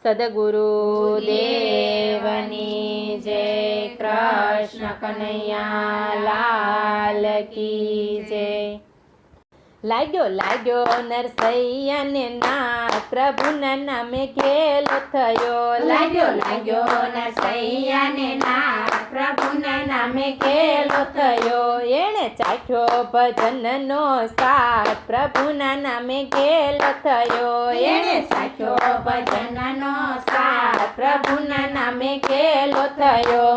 સદગુરુ દેવની જય. કૃષ્ણ કનૈયા લાલ કી જય. લાગ્યો લાગ્યો નરસૈયાને નાથ, પ્રભુના નામે ઘેલો થયો. લાગ્યો લાગ્યો નરસૈયાને નાથ, પ્રભુના નામે ઘેલો થયો. એણે ચાખ્યો ભજનનો સાથ, પ્રભુના નામે ઘેલો થયો. એણે ચાખ્યો ભજનનો સાથ, પ્રભુના નામે ઘેલો થયો.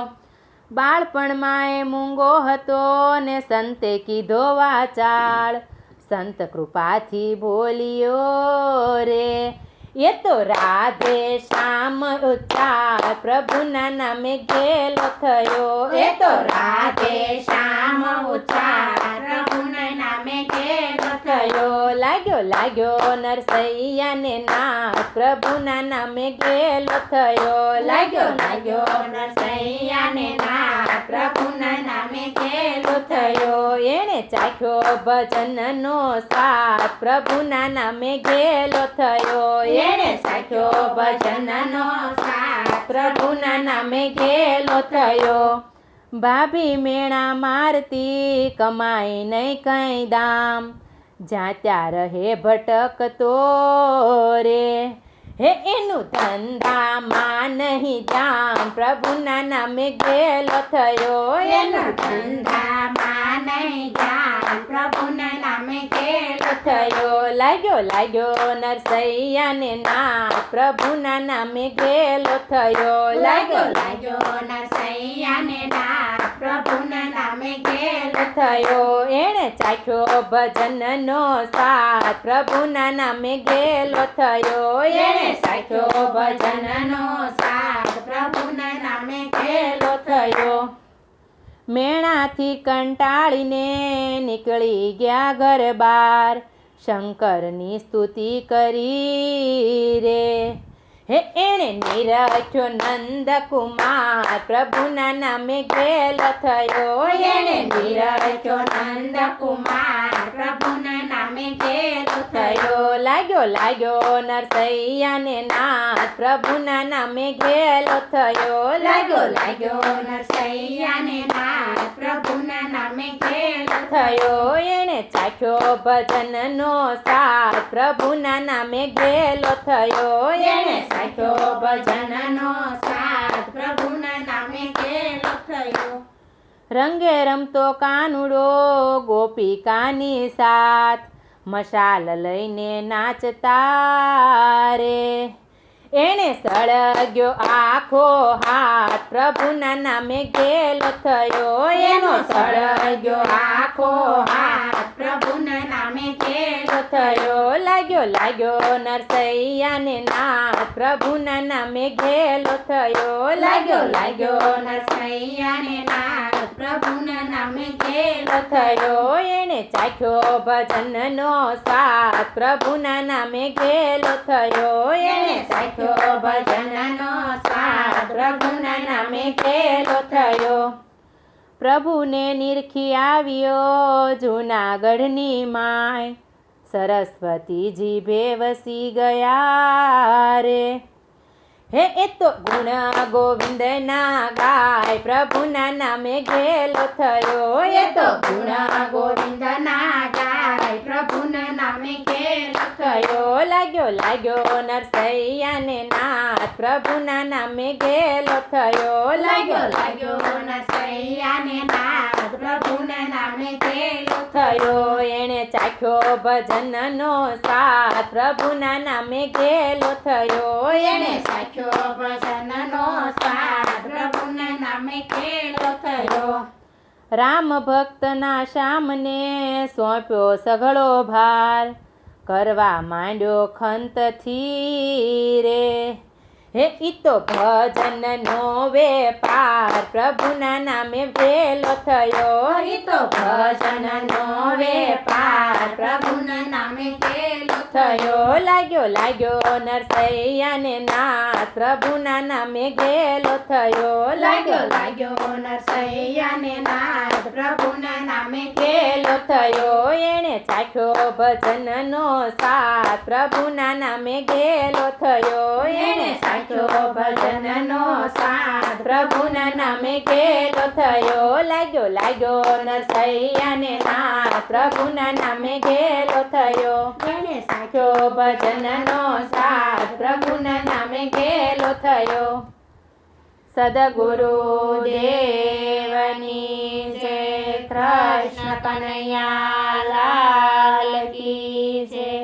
બાળપણમાં એ મૂંગો હતો ને સંતે કીધો વાચાળ, સંત કૃપાથી બોલ્યો રે. એ તો રાધે શ્યામ ઉચ્ચાર, પ્રભુના નામે ઘેલો થયો. એ તો રાધે શ્યામ ઉચ્ચાર, પ્રભુના નામે ઘેલો થયો. લાગ્યો લાગ્યો નરસૈયાને નાથ, પ્રભુના નામે ઘેલો થયો. લાગ્યો લાગ્યો નરસૈયાને નાથ, પ્રભુના નામે ઘેલો થયો. એણે ચાખ્યો ભજનનો સાથ, પ્રભુના નામે ઘેલો થયો. એણે ચાખ્યો ભજનનો સાથ, પ્રભુના નામે ઘેલો થયો. ભાભી મેણા મારતી, કમાઈ નહીં કઈ દામ, જ્યાં ત્યાં રહે ભટકતો રે. હે એનું ધંધામાં નહીં જામ, પ્રભુના નામે ઘેલો થયો. એનું ધંધામાં નહીં જામ, પ્રભુના નામે ઘેલો થયો. લાગ્યો લાગ્યો નરસૈયાને નાથ, પ્રભુના નામે ઘેલો થયો. લાગ્યો લાગ્યો નરસૈયાને નાથ, પ્રભુના નામે ઘેલો થયો. એણે ચાખ્યો ભજનનો સાથ, પ્રભુના નામે ઘેલો થયો. એણે ચાખ્યો ભજનનો સાથ, પ્રભુના નામે ઘેલો થયો. મેણાથી કંટાળીને નીકળી ગયા ઘર બાર, શંકરની સ્તુતિ કરી રે. હે એણે નિરખ્યો નંદકુમાર, પ્રભુના નામે ઘેલો થયો. એણે નિરખ્યો નંદકુમાર, પ્રભુના નામે ઘેલો થયો. લાગ્યો લાગ્યો નરસૈયાને નાથ, પ્રભુના નામે ઘેલો થયો. લાગ્યો લાગ્યો નરસૈયાને નાથ, પ્રભુના નામે ઘેલો થયો. એણે ચાખ્યો ભજનનો સાથ, પ્રભુના નામે ઘેલો થયો. એણે ચાખ્યો ભજનનો સાથ, પ્રભુના નામે ઘેલો થયો. રંગે રમતો કાનુડો ગોપિકાની સાથ, મશાલ લઈને નાચતા રે. એણે સળગ્યો આખો હાથ, પ્રભુના નામે ઘેલો થયો. એનો સળગ્યો આખો હાથ, પ્રભુના નામે ઘેલો થયો. લાગ્યો લાગ્યો નરસૈયાને નાથ, પ્રભુના નામે ઘેલો થયો. લાગ્યો લાગ્યો નરસૈયાને નાથ, પ્રભુના નામે ઘેલો થયો. એણે ચાખ્યો ભજનનો સાથ, પ્રભુના નામે ઘેલો થયો. એણે ચાખ્યો ભજનનો સાથ, પ્રભુના નામે ઘેલો થયો. પ્રભુને નિરખી આવ્યો જૂનાગઢની માય, સરસ્વતીજી ભેવસી ગયા રે. હે એ તો ગુણ ગોવિંદના ગાય, પ્રભુના નામે ઘેલો થયો. એ તો ગુણ ગોવિંદના ગાય, પ્રભુના નામે ઘેલો થયો. લાગ્યો લાગ્યો નરસૈયાને નાથ, પ્રભુના નામે ઘેલો થયો. લાગ્યો લાગ્યો નરસૈયાને નાથ, પ્રભુના નામે ઘેલો થયો. એણે ચાખ્યો ભજનનો સાથ, પ્રભુના નામે ઘેલો થયો. એણે ચાખ્યો ભજનનો સાથ, પ્રભુના નામે ઘેલો થયો. રામ ભક્તના શ્યામને સોંપ્યો સઘળો ભાર, કરવા માંડ્યો ખંતથી રે. હે ઈ તો ભજનનો વેપાર, પ્રભુના નામે ઘેલો થયો. ઈ તો ભજનનો વેપાર, પ્રભુના નામે ઘેલો થયો. લાગ્યો લાગ્યો નરસૈયાને નાથ, પ્રભુના નામે ઘેલો થયો. લાગ્યો લાગ્યો નરસૈયાને નાથ, પ્રભુના નામે ઘેલો થયો. એણે ચાખ્યો ભજનનો સાથ, પ્રભુના નામે ઘેલો થયો. એણે ચાખ્યો ભજનનો સ્વાદ પ્રભુના નામે ઘેલો થયો લાગ્યો લાગ્યો નરસૈયાને નાદ પ્રભુના નામે ઘેલો થયો જેણે ચાખ્યો ભજનનો સ્વાદ પ્રભુના નામે ઘેલો થયો સદગુરુ દેવની જય કૃષ્ણ કનૈયા લાલ કી જય